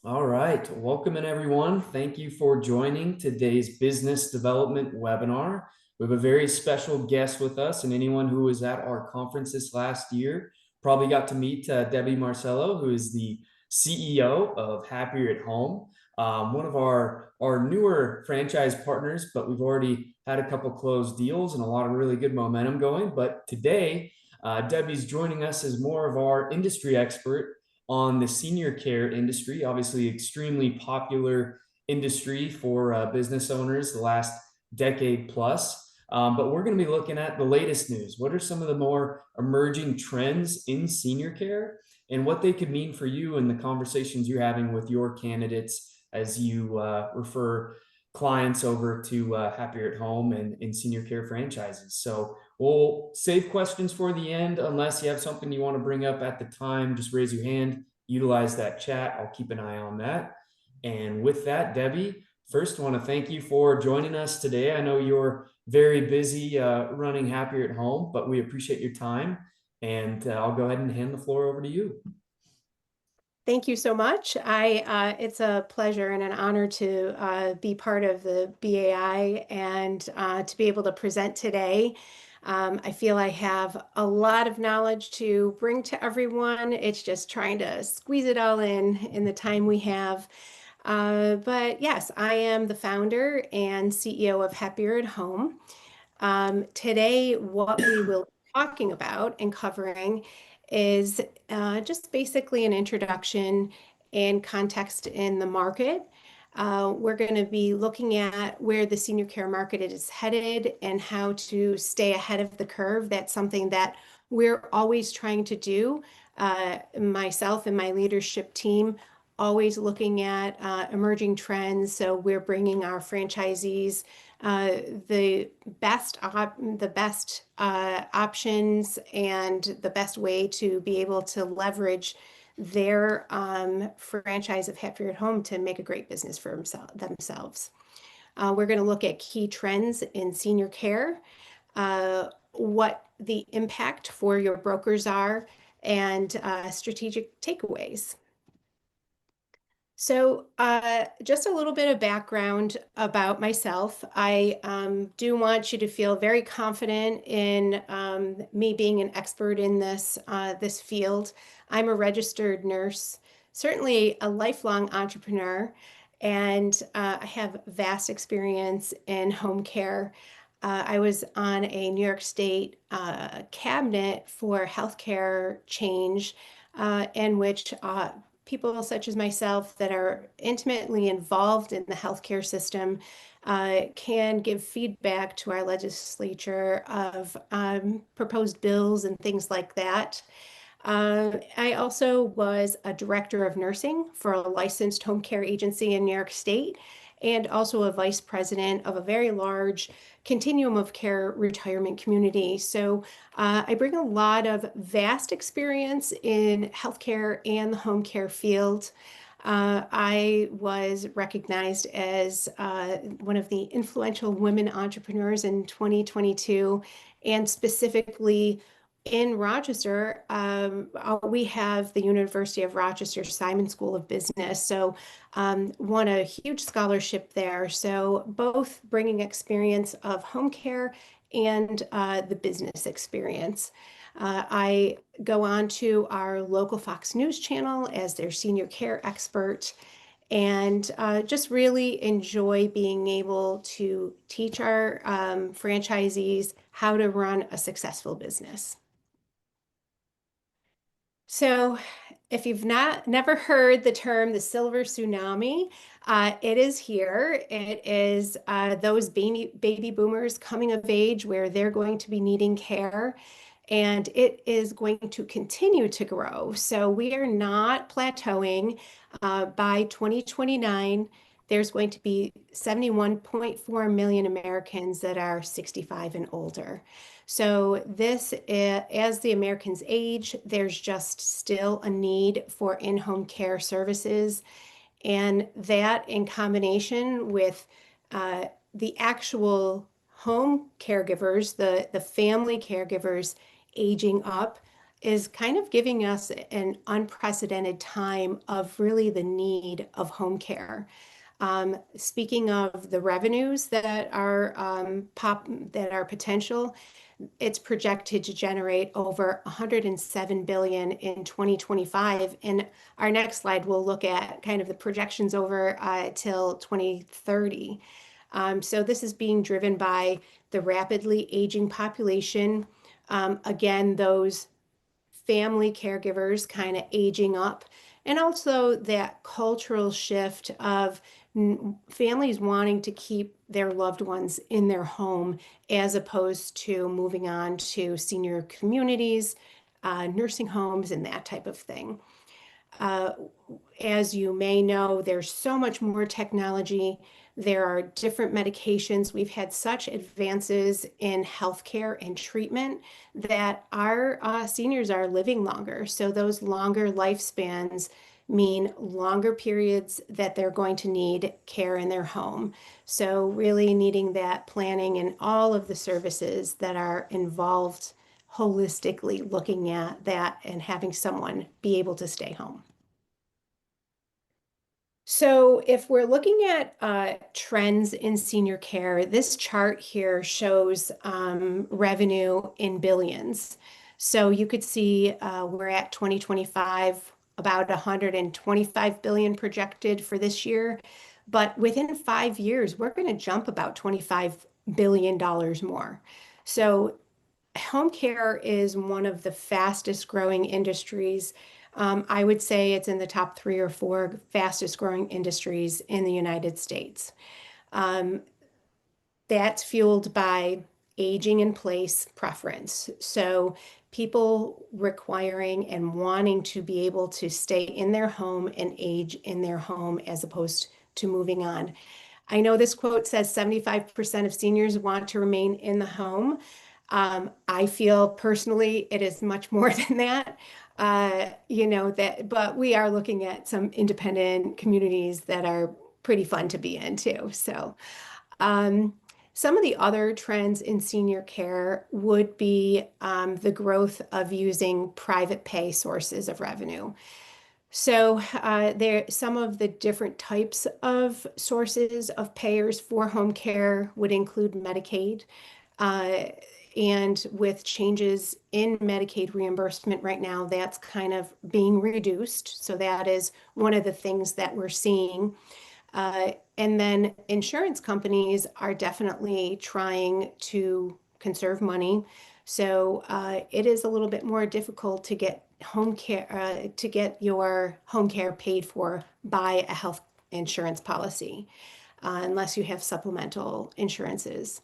All right, welcome in everyone. Thank you for joining today's business development webinar. We have a very special guest with us, and anyone who was at our conference this last year probably got to meet Debbie Marcello, who is the CEO of Happier at Home, one of our newer franchise partners, but we've already had a couple closed deals and a lot of really good momentum going. But today, Debbie's joining us as more of our industry expert on the senior care industry, obviously extremely popular industry for business owners the last decade plus. But we're going to be looking at the latest news. What are some of the more emerging trends in senior care and what they could mean for you and the conversations you're having with your candidates as you refer clients over to Happier at Home and senior care franchises. So we'll save questions for the end unless you have something you want to bring up at the time. Just raise your hand, utilize that chat. I'll keep an eye on that. And with that, Debbie, first, I want to thank you for joining us today. I know you're very busy running Happier at Home, but we appreciate your time. And I'll go ahead and hand the floor over to you. Thank you so much. It's a pleasure and an honor to be part of the BAI and to be able to present today. I feel I have a lot of knowledge to bring to everyone. It's just trying to squeeze it all in the time we have. But yes, I am the founder and CEO of Happier at Home. Today, what we will be talking about and covering is just basically an introduction and context in the market. We're going to be looking at where the senior care market is headed and how to stay ahead of the curve. That's something that we're always trying to do. Myself and my leadership team always looking at emerging trends. So we're bringing our franchisees the best options and the best way to be able to leverage their franchise of Happier at Home to make a great business for themselves. We're going to look at key trends in senior care, what the impact for your brokers are, and strategic takeaways. So just a little bit of background about myself. I do want you to feel very confident in me being an expert in this field. I'm a registered nurse, certainly a lifelong entrepreneur, and I have vast experience in home care. I was on a New York State cabinet for healthcare change, in which people such as myself that are intimately involved in the healthcare system can give feedback to our legislature of proposed bills and things like that. I also was a director of nursing for a licensed home care agency in New York State, and also a vice president of a very large continuum of care retirement community. So I bring a lot of vast experience in healthcare and the home care field. I was recognized as one of the influential women entrepreneurs in 2022, and specifically in Rochester, we have the University of Rochester Simon School of Business. So won a huge scholarship there. So both bringing experience of home care and the business experience. I go on to our local Fox News channel as their senior care expert, and just really enjoy being able to teach our franchisees how to run a successful business. So if you've never heard the term the silver tsunami, it is here. It is those baby boomers coming of age where they're going to be needing care, and it is going to continue to grow. So we are not plateauing. By 2029, there's going to be 71.4 million Americans that are 65 and older. So this, as the Americans age, there's just still a need for in-home care services. And that in combination with the actual home caregivers, the family caregivers aging up, is kind of giving us an unprecedented time of really the need of home care. Speaking of the revenues that are that are potential, it's projected to generate over 107 billion in 2025. And our next slide will look at kind of the projections over till 2030. So this is being driven by the rapidly aging population. Again, those family caregivers kind of aging up, and also that cultural shift of families wanting to keep their loved ones in their home as opposed to moving on to senior communities, nursing homes, and that type of thing. Uh, as you may know, there's so much more technology. There are different medications. We've had such advances in healthcare and treatment that our seniors are living longer. So those longer lifespans mean longer periods that they're going to need care in their home. So really needing that planning and all of the services that are involved holistically looking at that and having someone be able to stay home. So if we're looking at trends in senior care, this chart here shows revenue in billions. So you could see we're at 2025, about 125 billion projected for this year. But within 5 years, we're going to jump about $25 billion more. So home care is one of the fastest growing industries. I would say it's in the top 3 or 4 fastest growing industries in the United States. Um, that's fueled by aging in place preference. So people requiring and wanting to be able to stay in their home and age in their home as opposed to moving on. I know this quote says 75% of seniors want to remain in the home. I feel personally it is much more than that. But we are looking at some independent communities that are pretty fun to be in too. So, um, some of the other trends in senior care would be the growth of using private pay sources of revenue. So there, some of the different types of sources of payers for home care would include Medicaid. Uh, and with changes in Medicaid reimbursement right now, that's kind of being reduced. So that is one of the things that we're seeing. And then insurance companies are definitely trying to conserve money. So it is a little bit more difficult to get home care, to get your home care paid for by a health insurance policy, unless you have supplemental insurances.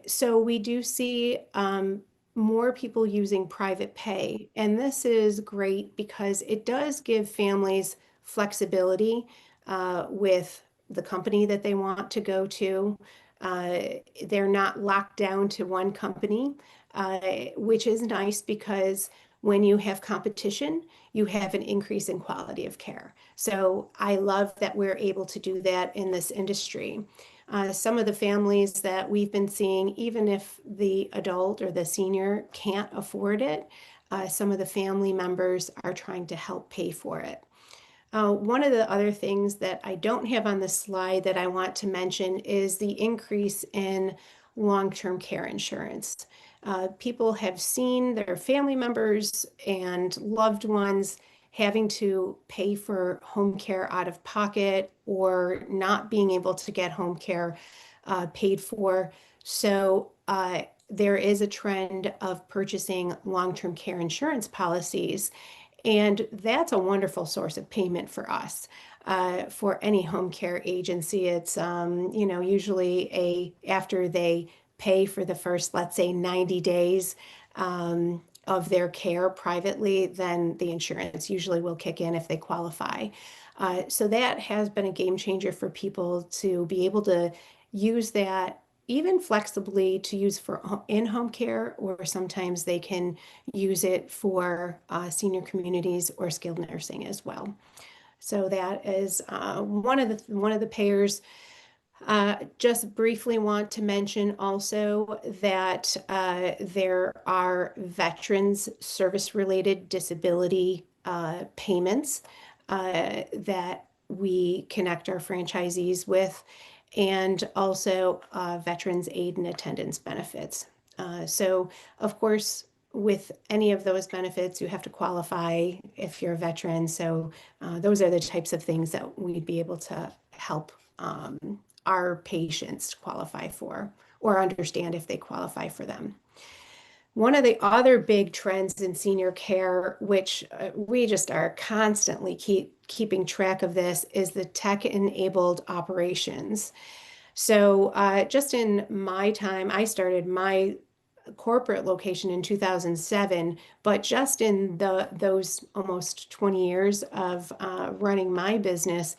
So we do see more people using private pay, and this is great because it does give families flexibility with the company that they want to go to. Uh, they're not locked down to one company, which is nice because when you have competition, you have an increase in quality of care. So I love that we're able to do that in this industry. Some of the families that we've been seeing, even if the adult or the senior can't afford it, some of the family members are trying to help pay for it. One of the other things that I don't have on the slide that I want to mention is the increase in long-term care insurance. People have seen their family members and loved ones having to pay for home care out of pocket or not being able to get home care paid for. So there is a trend of purchasing long-term care insurance policies, and that's a wonderful source of payment for us. For any home care agency, it's usually after they pay for the first, let's say, 90 days of their care privately, then the insurance usually will kick in if they qualify. So that has been a game changer for people to be able to use that even flexibly to use for in-home care, or sometimes they can use it for senior communities or skilled nursing as well. So that is one of the payers Just briefly want to mention also that there are veterans service-related disability payments that we connect our franchisees with, and also veterans aid and attendance benefits. So, of course, with any of those benefits, you have to qualify if you're a veteran. So, those are the types of things that we'd be able to help our patients qualify for or understand if they qualify for them. One of the other big trends in senior care, which we just are constantly keeping track of this, is the tech-enabled operations. So just in my time, I started my corporate location in 2007, but just in those almost 20 years of running my business,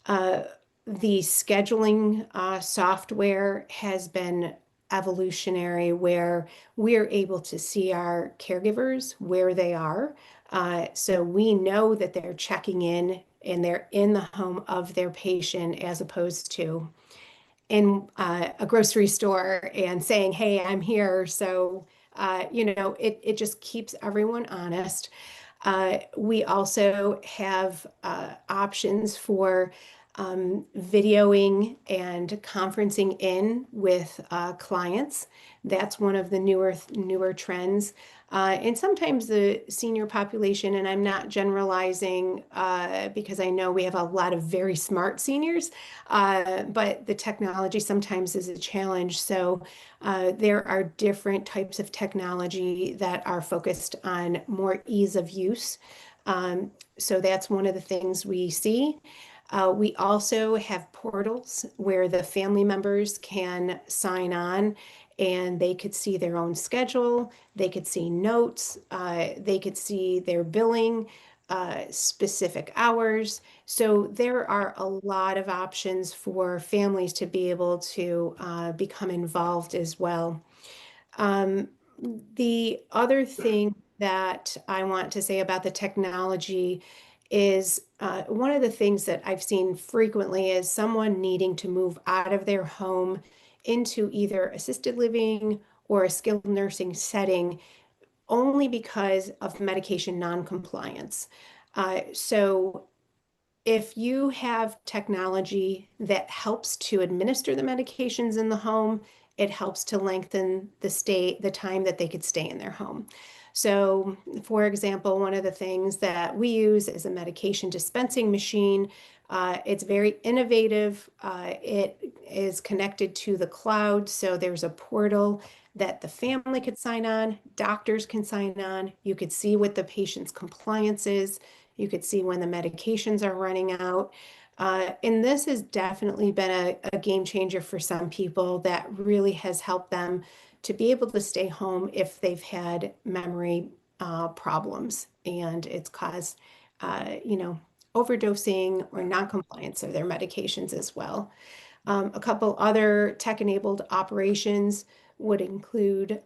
uh, the scheduling software has been evolutionary, where we're able to see our caregivers where they are. So we know that they're checking in and they're in the home of their patient, as opposed to in a grocery store and saying, "Hey, I'm here." So, it just keeps everyone honest. We also have options for videoing and conferencing in with clients. That's one of the newer trends. And sometimes the senior population, and I'm not generalizing because I know we have a lot of very smart seniors, but the technology sometimes is a challenge. So there are different types of technology that are focused on more ease of use. So that's one of the things we see. We also have portals where the family members can sign on and they could see their own schedule, they could see notes, they could see their billing, specific hours. So there are a lot of options for families to be able to become involved as well. Um, the other thing that I want to say about the technology is one of the things that I've seen frequently is someone needing to move out of their home into either assisted living or a skilled nursing setting only because of medication noncompliance. So if you have technology that helps to administer the medications in the home, it helps to lengthen the time that they could stay in their home. So, for example, one of the things that we use is a medication dispensing machine. It's very innovative. It is connected to the cloud, so there's a portal that the family could sign on, doctors can sign on. You could see what the patient's compliance is. You could see when the medications are running out. And this has definitely been a game changer for some people that really has helped them to be able to stay home if they've had memory problems and it's caused, overdosing or non-compliance of their medications as well. A couple other tech-enabled operations would include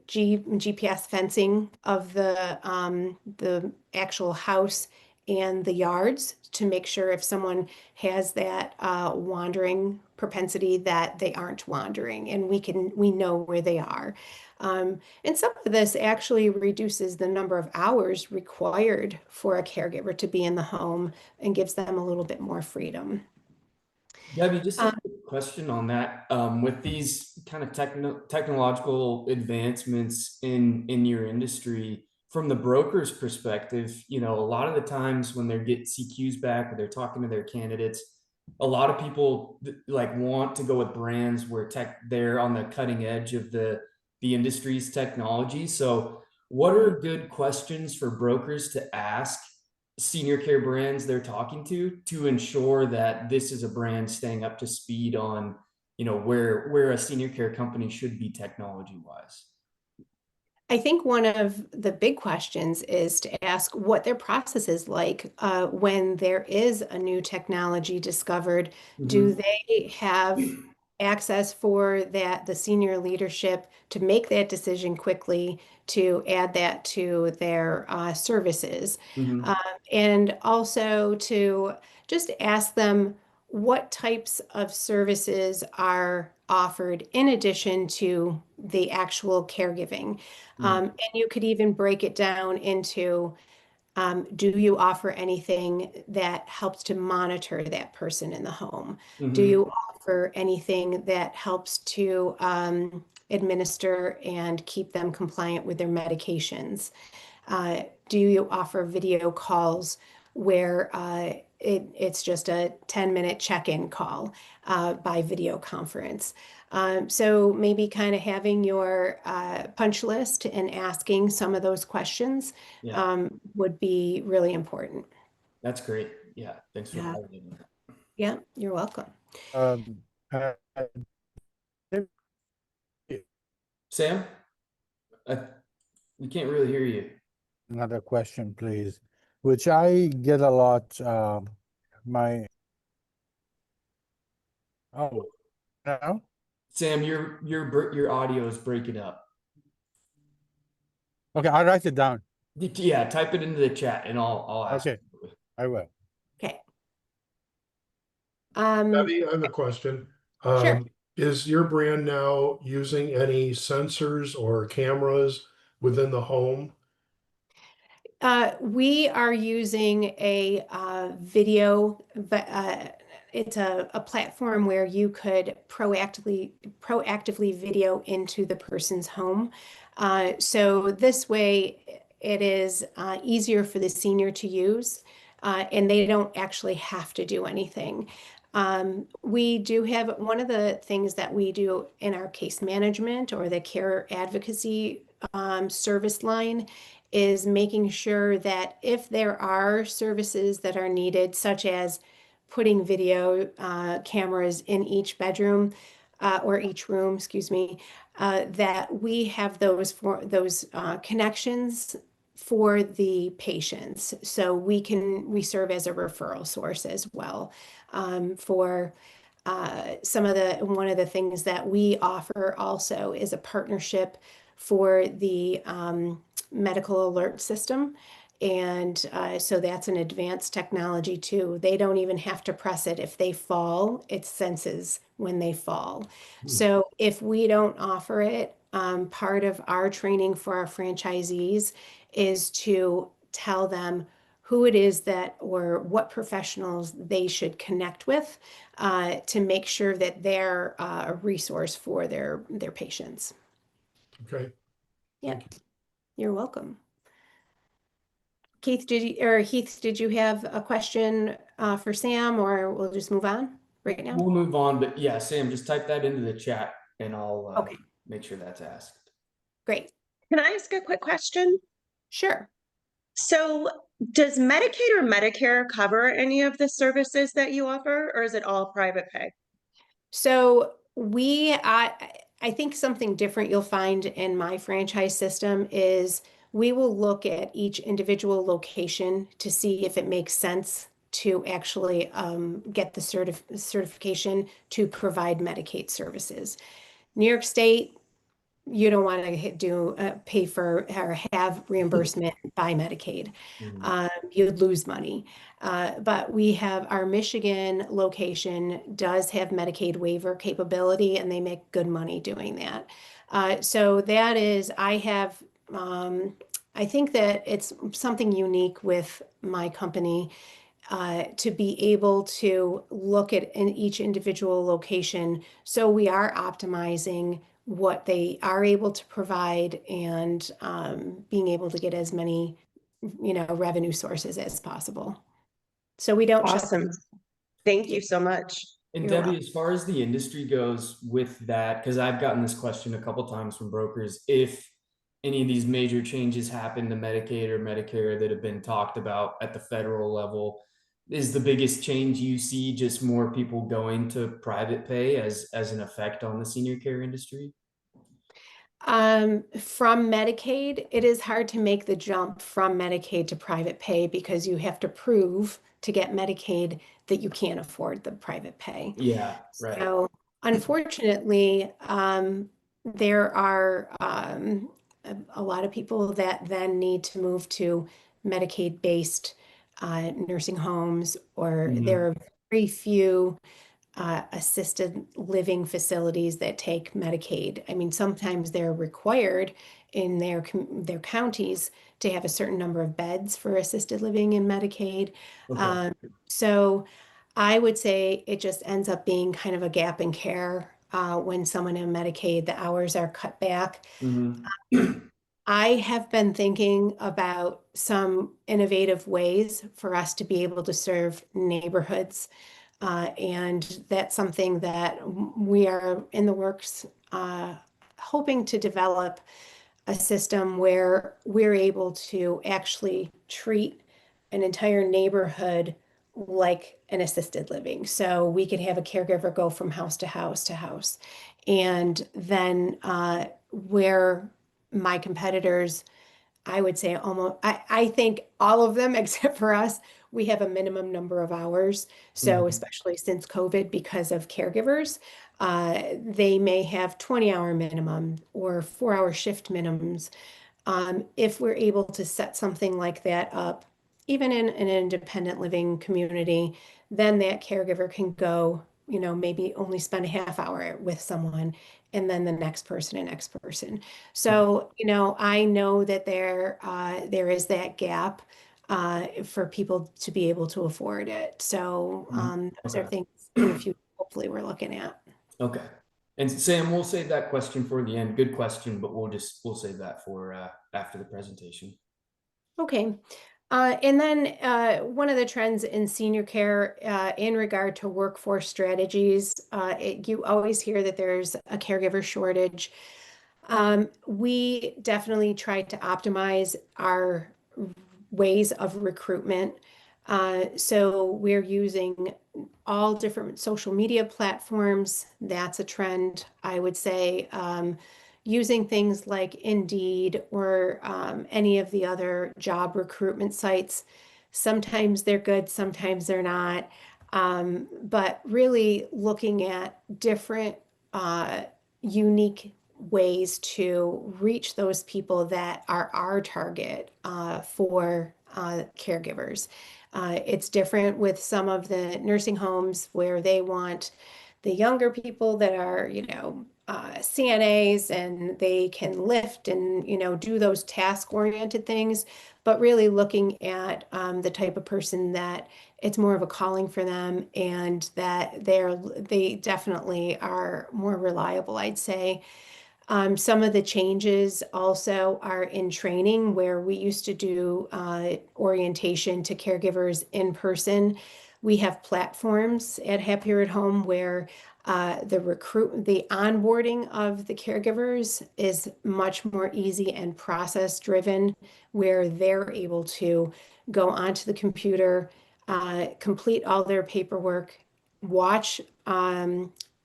GPS fencing of the actual house and the yards to make sure if someone has that wandering propensity that they aren't wandering and we know where they are. And some of this actually reduces the number of hours required for a caregiver to be in the home and gives them a little bit more freedom. Debbie, just a Um, quick question on that. With these kind of technological advancements in your industry, from the broker's perspective, a lot of the times when they get CQs back or they're talking to their candidates, a lot of people like want to go with brands where they're on the cutting edge of the industry's technology. So, what are good questions for brokers to ask senior care brands they're talking to ensure that this is a brand staying up to speed on where a senior care company should be technology wise? I think one of the big questions is to ask what their process is like when there is a new technology discovered. Do Mm-hmm. they have access for the senior leadership to make that decision quickly to add that to their services? Mm-hmm. And also to just ask them what types of services are offered in addition to the actual caregiving. Mm, And you could even break it down into, do you offer anything that helps to monitor that person in the home? Do mhm. you offer anything that helps to administer and keep them compliant with their medications? Do you offer video calls where it's just a 10-minute check-in call by video conference? So maybe kind of having your punch list and asking some of those questions Yeah, would be really important. that's great. Yeah, thanks for Yeah, highlighting that. yeah, you're welcome. Um, uh, Sam, I, we can't really hear you. Another question, please, which I get a lot. My oh, no? Sam, your audio is breaking up. Okay, I'll write it down. Yeah, type it into the chat and I'll ask. Okay, I will. Okay. Um, Debbie, I have a question. sure. Is your brand now using any sensors or cameras within the home? We are using a video, it's a platform where you could proactively video into the person's home. So this way, it is easier for the senior to use, and they don't actually have to do anything. We do have one of the things that we do in our case management or the care advocacy service line is making sure that if there are services that are needed, such as putting video cameras in each bedroom or each room, excuse me, that we have those connections for the patients. So we serve as a referral source as well for one of the things that we offer also is a partnership for the medical alert system. And so that's an advanced technology too. They don't even have to press it. If they fall, it senses when they fall. So if we don't offer it, part of our training for our franchisees is to tell them who it is that or what professionals they should connect with to make sure that they're a resource for their patients. Okay, Yeah, thank you. you're welcome. Heath, did you have a question for Sam, or we'll just move on right now? We'll move on, but yeah, Sam, just type that into the chat and I'll Okay, make sure that's asked. great. Can I ask a quick question? Sure. So, does Medicaid or Medicare cover any of the services that you offer, or is it all private pay? So I think something different you'll find in my franchise system is we will look at each individual location to see if it makes sense to actually get the certification to provide Medicaid services. New York State, you don't want to pay for or have reimbursement by Medicaid. Mhm. You'd lose money. But we have our Michigan location does have Medicaid waiver capability, and they make good money doing that. So that is, I think that it's something unique with my company to be able to look at in each individual location. So we are optimizing what they are able to provide and being able to get as many, revenue sources as possible. So we don't shut Awesome. them. Thank Yeah, you so much. And you're Debbie, welcome. as far as the industry goes with that, because I've gotten this question a couple times from brokers, if any of these major changes happen to Medicaid or Medicare that have been talked about at the federal level, is the biggest change you see just more people going to private pay as an effect on the senior care industry? From Medicaid, it is hard to make the jump from Medicaid to private pay because you have to prove to get Medicaid that you can't afford the private pay. Yeah, right. So unfortunately, there are a lot of people that then need to move to Medicaid-based nursing homes, or Mhm. there are very few assisted living facilities that take Medicaid. I mean, sometimes they're required in their counties to have a certain number of beds for assisted living in Medicaid. Okay. So I would say it just ends up being kind of a gap in care when someone in Medicaid, the hours are cut back. Mhm. I have been thinking about some innovative ways for us to be able to serve neighborhoods. And that's something that we are in the works, hoping to develop a system where we're able to actually treat an entire neighborhood like an assisted living. So we could have a caregiver go from house to house to house. And then where my competitors, I would say almost, I think all of them except for us, we have a minimum number of hours. So Mhm. especially since COVID, because of caregivers, they may have 20-hour minimum or 4-hour shift minimums. If we're able to set something like that up, even in an independent living community, then that caregiver can go, maybe only spend a half hour with someone and then the next person and next person. So, I know that there is that gap for people to be able to afford it. So, those are Okay. things in the future, hopefully we're looking at. Okay. And Sam, we'll save that question for the end. Good question, but we'll save that for after the presentation. Okay. And then one of the trends in senior care in regard to workforce strategies, you always hear that there's a caregiver shortage. We definitely try to optimize our ways of recruitment. So we're using all different social media platforms. That's a trend, I would say. Using things like Indeed or any of the other job recruitment sites. Sometimes they're good, sometimes they're not. But really looking at different unique ways to reach those people that are our target for caregivers. It's different with some of the nursing homes where they want the younger people that are, CNAs and they can lift and, do those task-oriented things, but really looking at the type of person that it's more of a calling for them and that they definitely are more reliable, I'd say. Some of the changes also are in training where we used to do orientation to caregivers in person. We have platforms at Happier at Home where the onboarding of the caregivers is much more easy and process driven, where they're able to go onto the computer, complete all their paperwork, watch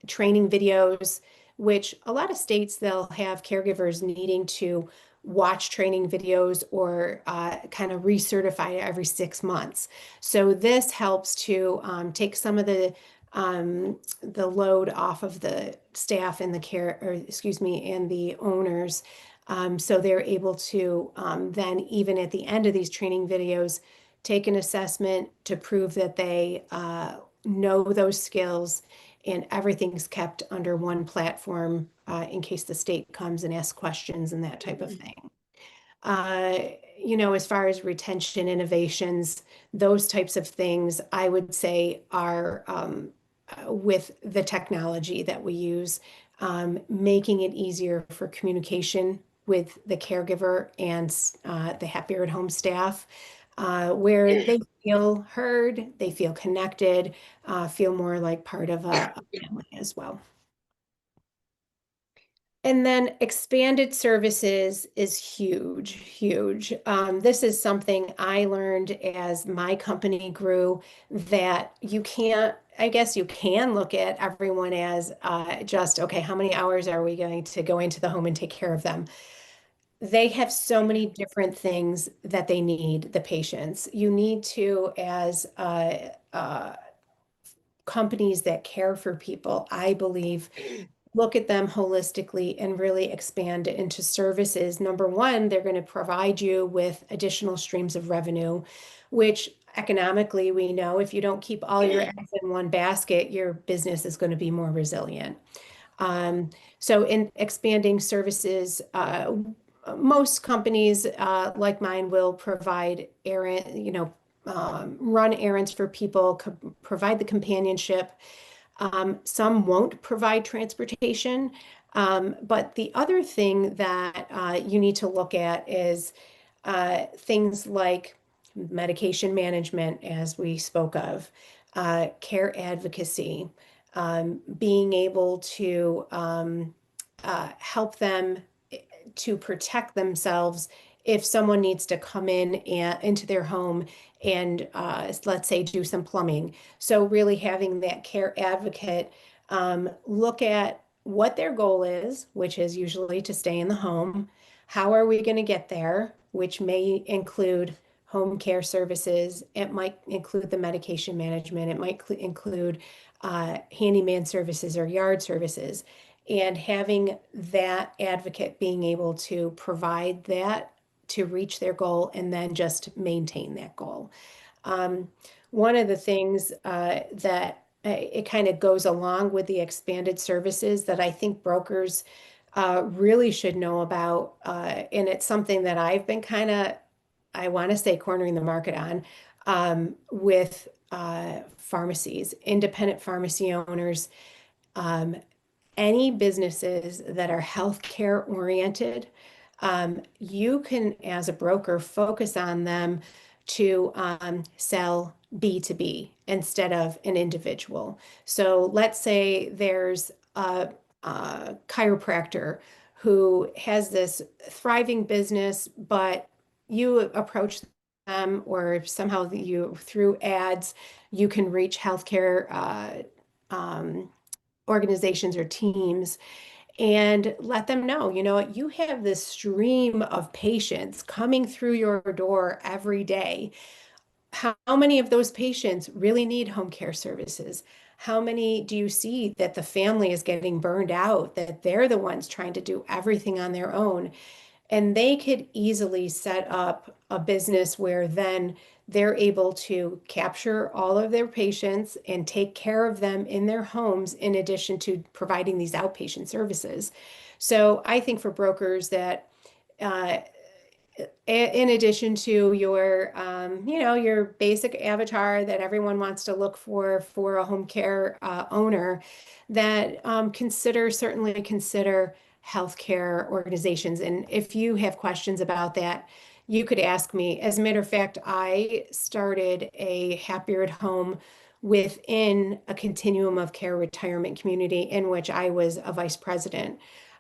training videos, which a lot of states they'll have caregivers needing to watch training videos or kind of recertify every 6 months. So this helps to take some of the load off of the staff and the care, or excuse me, and the owners. So they're able to then, even at the end of these training videos, take an assessment to prove that they know those skills and everything's kept under one platform in case the state comes and asks questions and that type of thing. As far as retention innovations, those types of things, I would say are with the technology that we use, making it easier for communication with the caregiver and the Happier at Home staff, where they feel heard, they feel connected, feel more like part of a family as well. And then expanded services is huge, huge. This is something I learned as my company grew, that I guess you can look at everyone as just, okay, how many hours are we going to go into the home and take care of them? They have so many different things that they need, the patients. You need to, as companies that care for people, I believe look at them holistically and really expand it into services. Number one, they're going to provide you with additional streams of revenue, which economically we know if you don't keep all your eggs in one basket, your business is going to be more resilient. So in expanding services, most companies like mine will provide run errands for people, provide the companionship. Some won't provide transportation. But the other thing that you need to look at is things like medication management, as we spoke of, care advocacy, being able to help them to protect themselves if someone needs to come in and into their home and let's say do some plumbing. So really having that care advocate look at what their goal is, which is usually to stay in the home. How are we going to get there, which may include home care services. It might include the medication management. It might include handyman services or yard services. And having that advocate being able to provide that to reach their goal and then just maintain that goal. One of the things that it kind of goes along with the expanded services that I think brokers really should know about, and it's something that I've been kind of, I want to say, cornering the market on with pharmacies, independent pharmacy owners, any businesses that are healthcare oriented. You can, as a broker, focus on them to sell B2B instead of an individual. So let's say there's a chiropractor who has this thriving business, but you approach them or somehow you through ads, you can reach healthcare organizations or teams and let them know, you know what, you have this stream of patients coming through your door every day. How many of those patients really need home care services? How many do you see that the family is getting burned out, that they're the ones trying to do everything on their own? And they could easily set up a business where then they're able to capture all of their patients and take care of them in their homes, in addition to providing these outpatient services. So I think for brokers that, in addition to your, your basic avatar that everyone wants to look for a home care owner, that certainly consider healthcare organizations. And if you have questions about that, you could ask me. As a matter of fact, I started a Happier at Home within a continuum of care retirement community in which I was a vice president.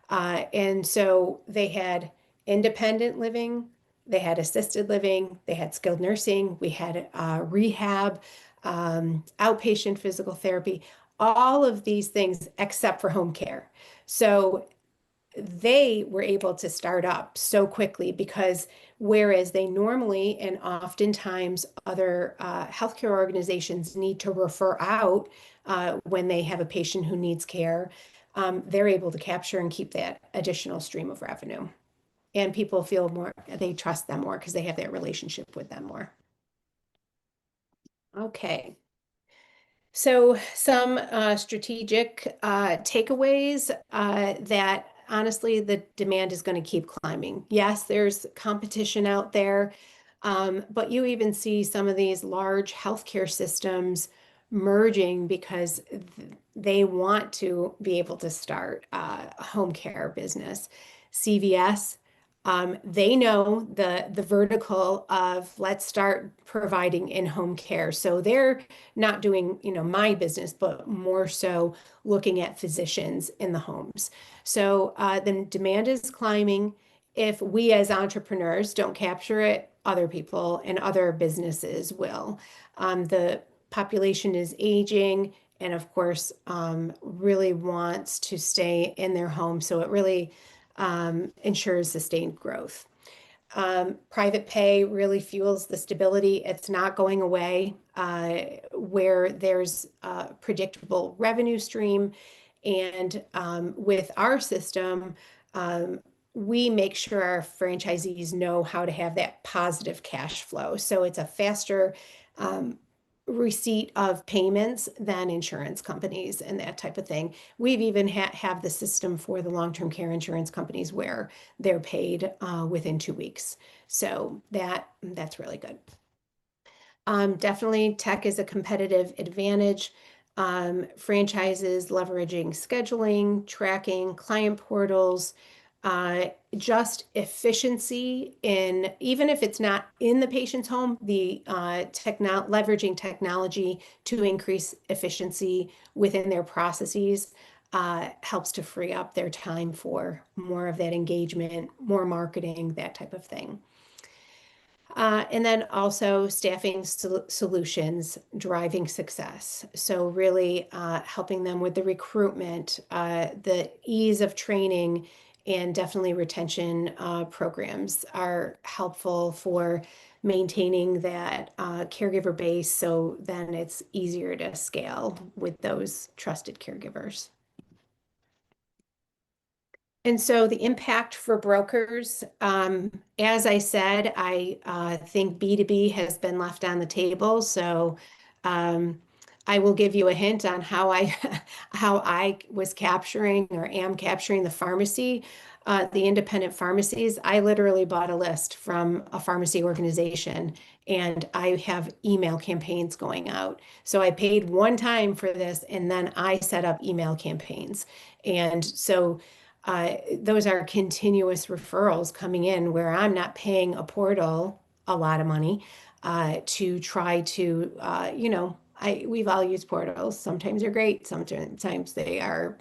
And so they had independent living, they had assisted living, they had skilled nursing, we had rehab, outpatient physical therapy, all of these things except for home care. So they were able to start up so quickly because whereas they normally and oftentimes other healthcare organizations need to refer out when they have a patient who needs care, they're able to capture and keep that additional stream of revenue. And people feel more, they trust them more because they have that relationship with them more. Okay. So some strategic takeaways that honestly, the demand is going to keep climbing. Yes, there's competition out there, but you even see some of these large healthcare systems merging because they want to be able to start a home care business. CVS, they know the vertical of let's start providing in-home care. So they're not doing, my business, but more so looking at physicians in the homes. So the demand is climbing. If we as entrepreneurs don't capture it, other people and other businesses will. The population is aging and of course really wants to stay in their home. So it really ensures sustained growth. Private pay really fuels the stability. It's not going away where there's a predictable revenue stream And with our system, we make sure our franchisees know how to have that positive cash flow. So it's a faster receipt of payments than insurance companies and that type of thing. We've even have the system for the long-term care insurance companies where they're paid within 2 weeks. So that's really good. Definitely tech is a competitive advantage. Franchises leveraging scheduling, tracking, client portals, just efficiency in, even if it's not in the patient's home, the leveraging technology to increase efficiency within their processes helps to free up their time for more of that engagement, more marketing, that type of thing. And then also staffing solutions driving success. So really helping them with the recruitment, the ease of training, and definitely retention programs are helpful for maintaining that caregiver base. So then it's easier to scale with those trusted caregivers. And so the impact for brokers, as I said, I think B2B has been left on the table. So I will give you a hint on how I was capturing or am capturing the pharmacy, the independent pharmacies. I literally bought a list from a pharmacy organization, and I have email campaigns going out. So I paid one time for this, and then I set up email campaigns. And so those are continuous referrals coming in where I'm not paying a portal a lot of money to try to, we've all used portals. Sometimes they're great. Sometimes they are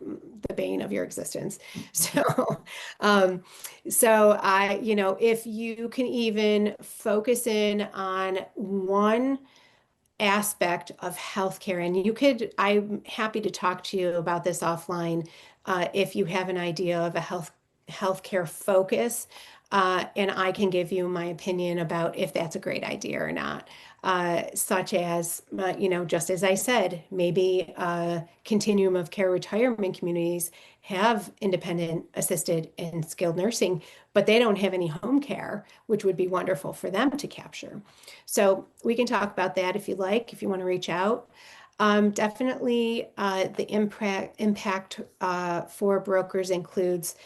the bane of your existence. So, if you can even focus in on one aspect of healthcare, and I'm happy to talk to you about this offline if you have an idea of a healthcare focus, and I can give you my opinion about if that's a great idea or not. Such as, just as I said, maybe a continuum of care retirement communities have independent assisted and skilled nursing, but they don't have any home care, which would be wonderful for them to capture. So we can talk about that if you like, if you want to reach out. Definitely the impact for brokers includes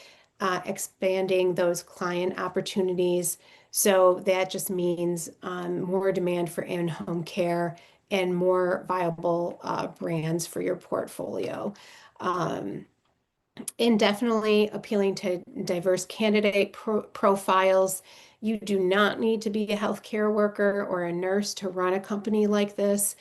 expanding those client opportunities. So that just means more demand for in-home care and more viable brands for your portfolio. And definitely appealing to diverse candidate profiles. You do not need to be a healthcare worker or a nurse to run a company like this.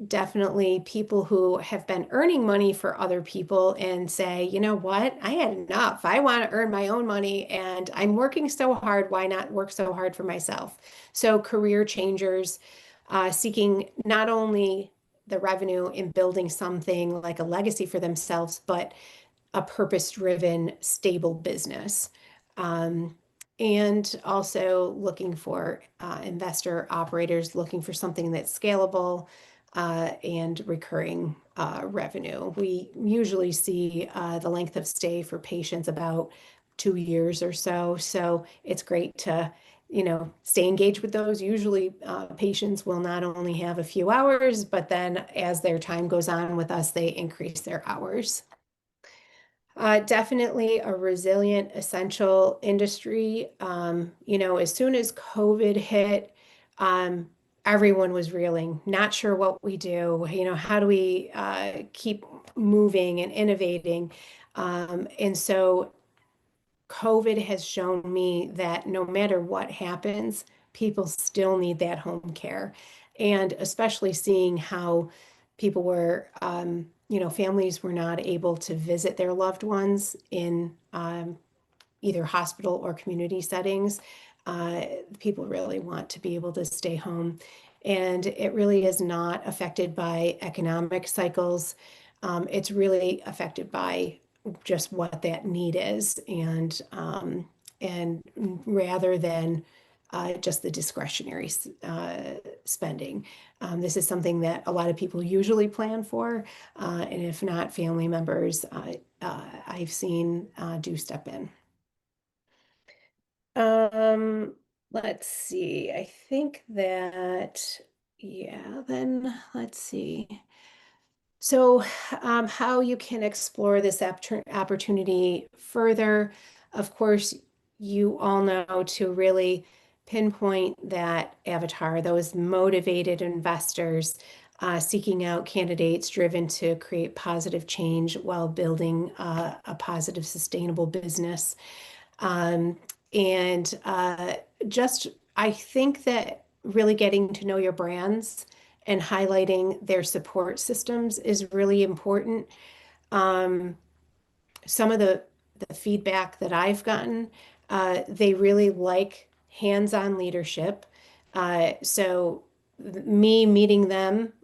Definitely people who have been earning money for other people and say, you know what, I had enough. I want to earn my own money and I'm working so hard. Why not work so hard for myself? So career changers seeking not only the revenue in building something like a legacy for themselves, but a purpose-driven, stable business. And also looking for investor operators looking for something that's scalable and recurring revenue. We usually see the length of stay for patients about 2 years or so. So it's great to stay engaged with those. Usually patients will not only have a few hours, but then as their time goes on with us, they increase their hours. Definitely a resilient, essential industry. As soon as COVID hit, everyone was reeling, not sure what we do. How do we keep moving and innovating? And so COVID has shown me that no matter what happens, people still need that home care. And especially seeing how people were, families were not able to visit their loved ones in either hospital or community settings. People really want to be able to stay home. And it really is not affected by economic cycles. It's really affected by just what that need is, and rather than just the discretionary spending. This is something that a lot of people usually plan for, and if not, family members I've seen do step in. Let's see. I think that, yeah, then let's see. So, how you can explore this opportunity further. Of course, you all know to really pinpoint that avatar, those motivated investors seeking out candidates driven to create positive change while building a positive, sustainable business. And just, I think that really getting to know your brands and highlighting their support systems is really important. Some of the feedback that I've gotten, they really like hands-on leadership. So me meeting them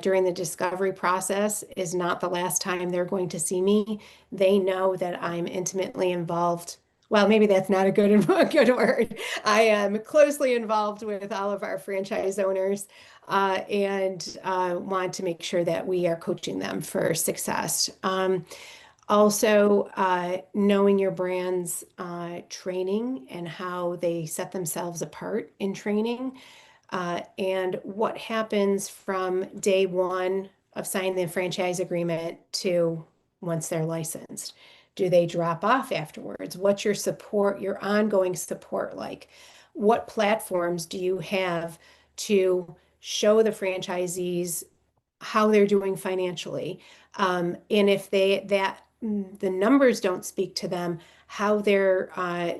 during the discovery process is not the last time they're going to see me. They know that I'm intimately involved. Well, maybe that's not a good word. I am closely involved with all of our franchise owners and want to make sure that we are coaching them for success. Also, knowing your brand's training and how they set themselves apart in training, and what happens from day one of signing the franchise agreement to once they're licensed. Do they drop off afterwards? What's your support, your ongoing support like? What platforms do you have to show the franchisees how they're doing financially? And if the numbers don't speak to them, how they're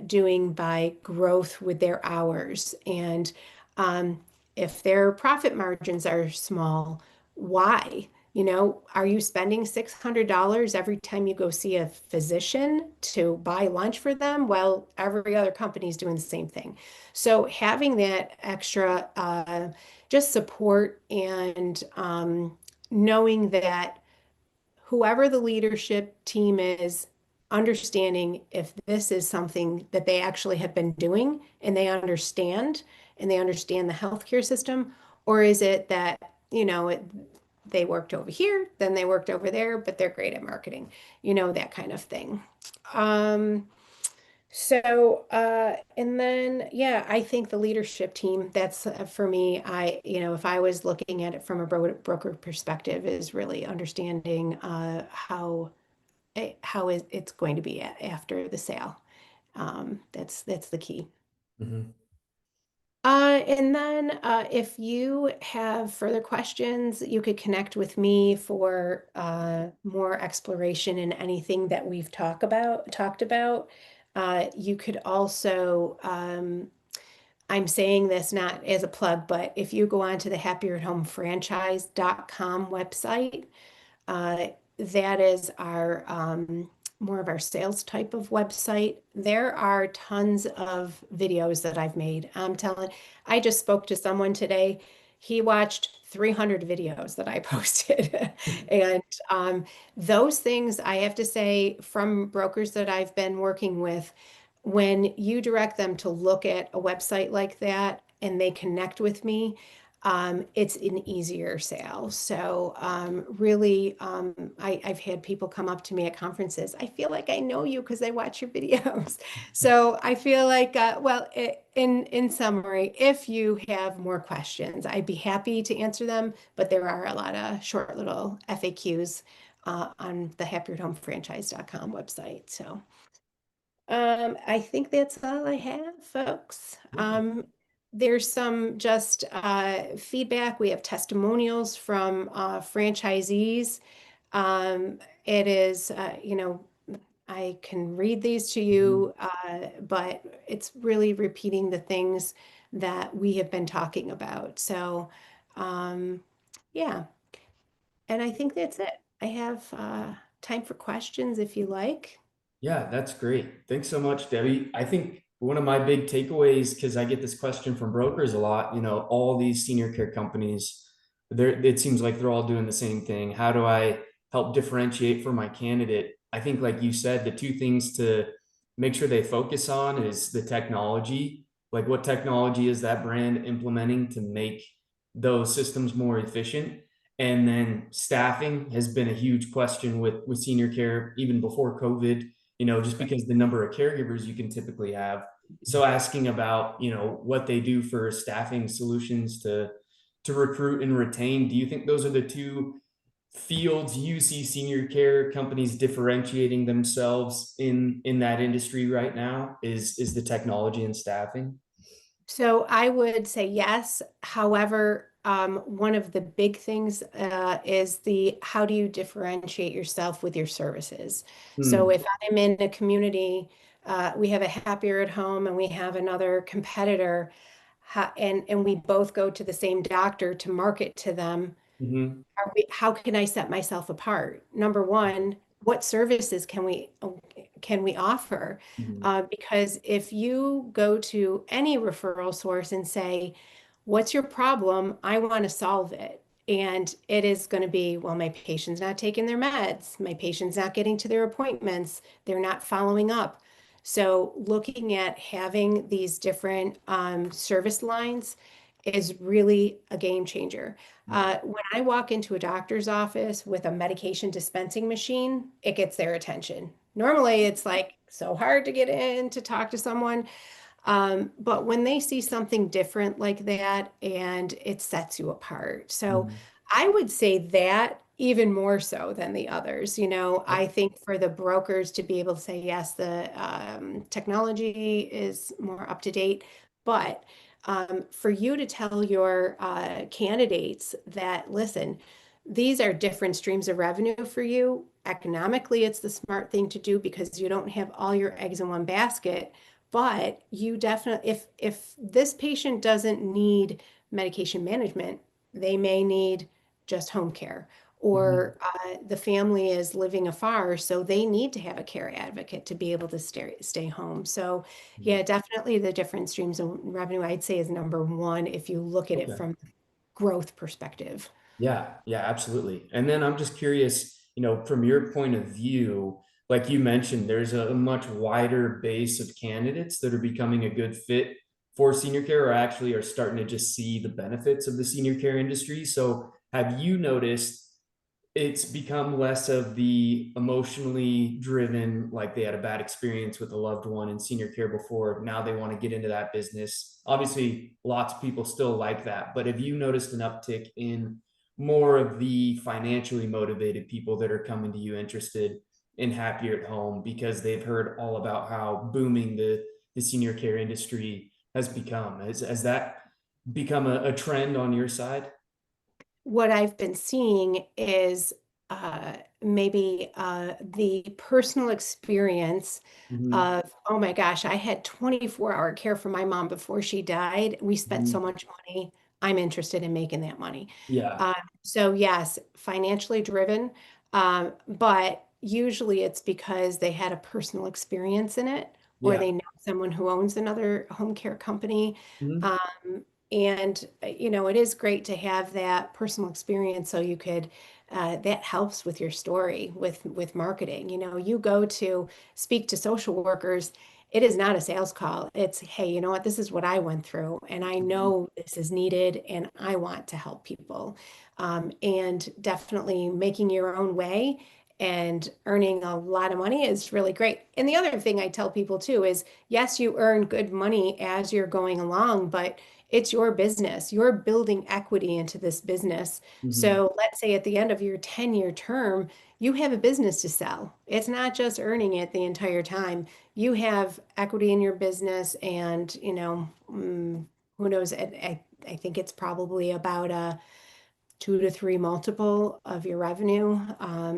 doing by growth with their hours. And if their profit margins are small, why? You know, are you spending $600 every time you go see a physician to buy lunch for them? Well, every other company is doing the same thing. So having that extra just support and knowing that whoever the leadership team is, understanding if this is something that they actually have been doing and they understand the healthcare system, or is it that, you know, they worked over here, then they worked over there, but they're great at marketing, you know, that kind of thing. And then, yeah, I think the leadership team, that's for me, if I was looking at it from a broker perspective, is really understanding how it's going to be after the sale. That's the key. Mm-hmm. And then if you have further questions, you could connect with me for more exploration in anything that we've talked about. You could also, I'm saying this not as a plug, but if you go on to the happierhomefranchise.com website, that is our more of our sales type of website. There are tons of videos that I've made. I just spoke to someone today. He watched 300 videos that I posted. And those things, I have to say, from brokers that I've been working with, when you direct them to look at a website like that and they connect with me, it's an easier sale. So really, I've had people come up to me at conferences. I feel like I know you because I watch your videos. So I feel like, in summary, if you have more questions, I'd be happy to answer them. But there are a lot of short little FAQs on the happierhomefranchise.com website. So I think that's all I have, folks. There's some just feedback. We have testimonials from franchisees. It is, I can read these to you, but it's really repeating the things that we have been talking about. So, yeah. And I think that's it. I have time for questions if you like. Yeah, that's great. Thanks so much, Debbie. I think one of my big takeaways, because I get this question from brokers a lot, all these senior care companies, it seems like they're all doing the same thing. How do I help differentiate for my candidate? I think, like you said, the two things to make sure they focus on is the technology. Like, what technology is that brand implementing to make those systems more efficient. And then staffing has been a huge question with senior care, even before COVID, just because the number of caregivers you can typically have. So asking about, what they do for staffing solutions to recruit and retain. Do you think those are the two fields you see senior care companies differentiating themselves in that industry right now? Is the technology and staffing? So I would say yes. However, one of the big things is the how do you differentiate yourself with your services? So Hmm. if I'm in a community, we have a happier at home and we have another competitor, and we both go to the same doctor to market to them. Mhm. How can I set myself apart? Number one, what services can we offer? Mhm. Because if you go to any referral source and say, "What's your problem? I want to solve it." And it is going to be, well, my patient's not taking their meds, my patient's not getting to their appointments, they're not following up. So looking at having these different service lines is really a game changer. Yeah. When I walk into a doctor's office with a medication dispensing machine, it gets their attention. Normally, it's like so hard to get in to talk to someone. But when they see something different like that, and it sets you apart. So Mhm. I would say that even more so than the others. I think for the brokers to be able to say, yes, the technology is more up to date, but for you to tell your candidates that, listen, these are different streams of revenue for you. Economically, it's the smart thing to do because you don't have all your eggs in one basket. But you definitely, if this patient doesn't need medication management, they may need just home care, Mhm. or the family is living afar, so they need to have a care advocate to be able to stay home. So, Mhm. yeah, definitely the different streams of revenue, I'd say, is number one if you look at it Okay. from growth perspective. Yeah, yeah, absolutely. And then I'm just curious, from your point of view, like you mentioned, there's a much wider base of candidates that are becoming a good fit for senior care, or actually are starting to just see the benefits of the senior care industry. So have you noticed it's become less of the emotionally driven, like they had a bad experience with a loved one in senior care before, now they want to get into that business? Obviously, lots of people still like that, but have you noticed an uptick in more of the financially motivated people that are coming to you interested in happier at home because they've heard all about how booming the senior care industry has become? Has that become a trend on your side? What I've been seeing is maybe the personal experience Mhm. of, oh my gosh, I had 24-hour care for my mom before she died. We spent so Mhm. much money. I'm interested in making that money. Yeah. So yes, financially driven, but usually it's because they had a personal experience in it, or Yeah. they know someone who owns another home care company. Mhm. And it is great to have that personal experience so you could that helps with your story with marketing. You go to speak to social workers, it is not a sales call. It's, hey, you know what, this is what I went through and I Mhm. know this is needed and I want to help people. And definitely making your own way and earning a lot of money is really great. And the other thing I tell people too is, yes, you earn good money as you're going along, but it's your business. You're building equity into this business. Mhm. So let's say at the end of your 10-year term, you have a business to sell. It's not just earning it the entire time. You have equity in your business, and who knows? I think it's probably about a 2 to 3 multiple of your revenue.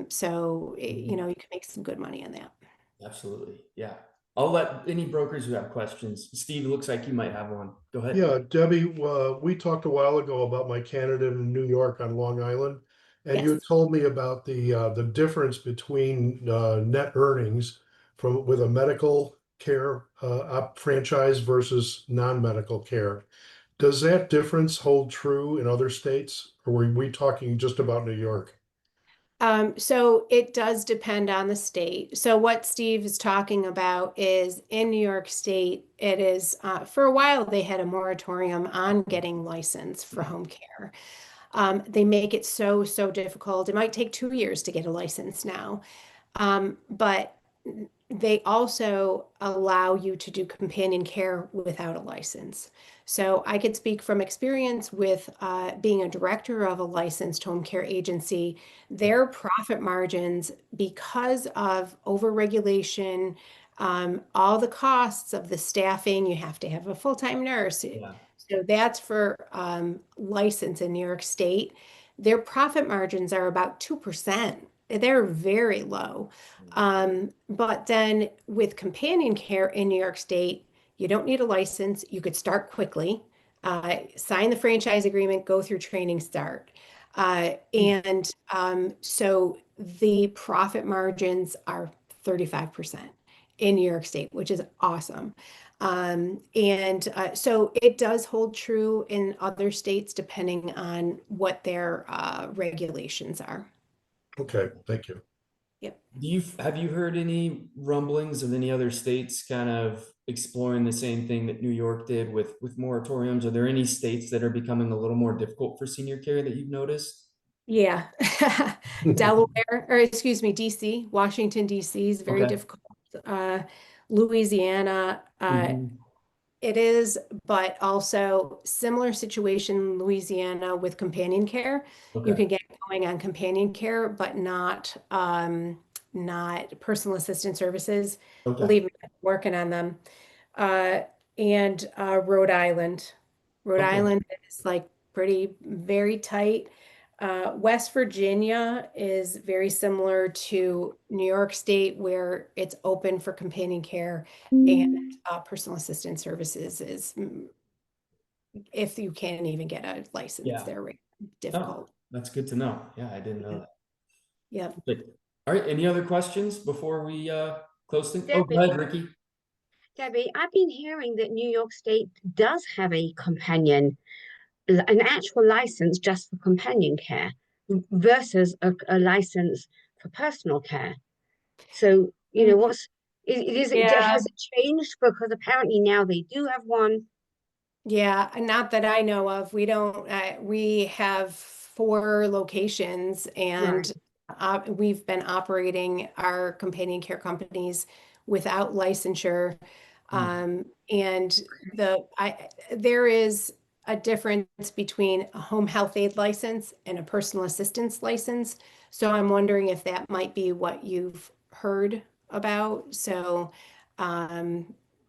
So Mhm. you can make some good money on that. Absolutely. Yeah. I'll let any brokers who have questions. Steve, it looks like you might have one. Go ahead. Yeah, Debbie, we talked a while ago about my candidate in New York on Long Island, and you Yes. had told me about the difference between net earnings from with a medical care franchise versus non-medical care. Does that difference hold true in other states, or were we talking just about New York? So it does depend on the state. So what Steve is talking about is in New York State, it is for a while they had a moratorium on getting licensed for home care. They make it so difficult. It might take 2 years to get a license now. But they also allow you to do companion care without a license. So I could speak from experience with being a director of a licensed home care agency. Their profit margins, because of overregulation, all the costs of the staffing, you have to have a full-time nurse. Yeah. So that's for license in New York State. Their profit margins are about 2%. They're very low. But then with companion care in New York State, you don't need a license. You could start quickly, sign the franchise agreement, go through training, start. So the profit margins are 35% in New York State, which is awesome. So it does hold true in other states depending on what their regulations are. Okay, thank you. Yep. Have you heard any rumblings of any other states kind of exploring the same thing that New York did with moratoriums? Are there any states that are becoming a little more difficult for senior care that you've noticed? Yeah. Delaware, or excuse me, DC, Washington, DC is very Okay. difficult. Louisiana, Mhm. it is, but also similar situation in Louisiana with companion care. You Okay. can get going on companion care, but not personal assistant services. Okay. Believe me, I'm working on them. Uh, and Rhode Island. Rhode Okay. Island is like very tight. West Virginia is very similar to New York State, where it's open for companion care and personal assistant services is if you can't even get a license, Yeah. they're Oh, difficult. that's good to know. Yeah, I didn't know that. Yep. Perfect. All right. Any other questions before we close things? Oh, go ahead, Ricky. Debbie, I've been hearing that New York State does have a companion, an actual license just for companion care versus a license for personal care. So, Yeah. has it changed? Because apparently now they do have one. Yeah, not that I know of. We don't, we have 4 locations and we've been operating our companion care companies without licensure. And there is a difference between a home health aid license and a personal assistance license. So I'm wondering if that might be what you've heard about. So,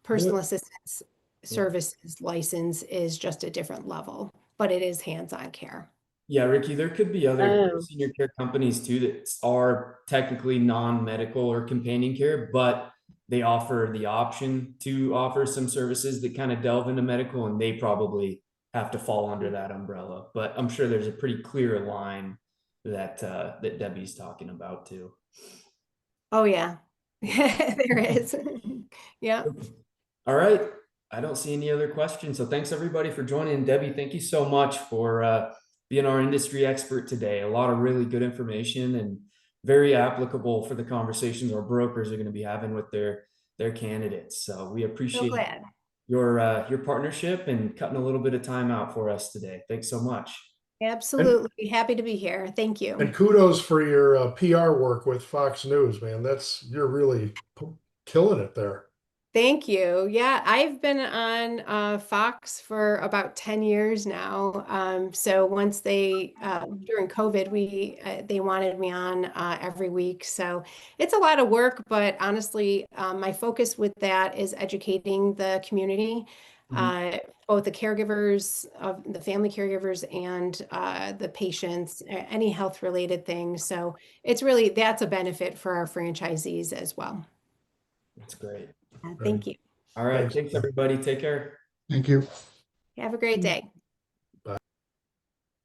personal assistance services license is just a different level, but it is hands-on care. Yeah, Ricky, there could be other Oh, senior care companies too that are technically non-medical or companion care, but they offer the option to offer some services that kind of delve into medical, and they probably have to fall under that umbrella. But I'm sure there's a pretty clear line that that Debbie's talking about too. Oh yeah, there is. Yeah. All right. I don't see any other questions. So thanks everybody for joining. Debbie, thank you so much for being our industry expert today. A lot of really good information and very applicable for the conversations our brokers are going to be having with their candidates. So we So appreciate glad. your partnership and cutting a little bit of time out for us today. Thanks so much. Absolutely. Happy to be here. Thank you. And kudos for your PR work with Fox News, man. You're really killing it there. Thank you. Yeah, I've been on Fox for about 10 years now. So once they during COVID, they wanted me on every week. So it's a lot of work, but honestly, my focus with that is educating the community, both the caregivers of the family caregivers and the patients, any health related things. So that's a benefit for our franchisees as well. That's great. Thank you. All right. Thanks. Thanks everybody. Take care. Thank you. Have a great day.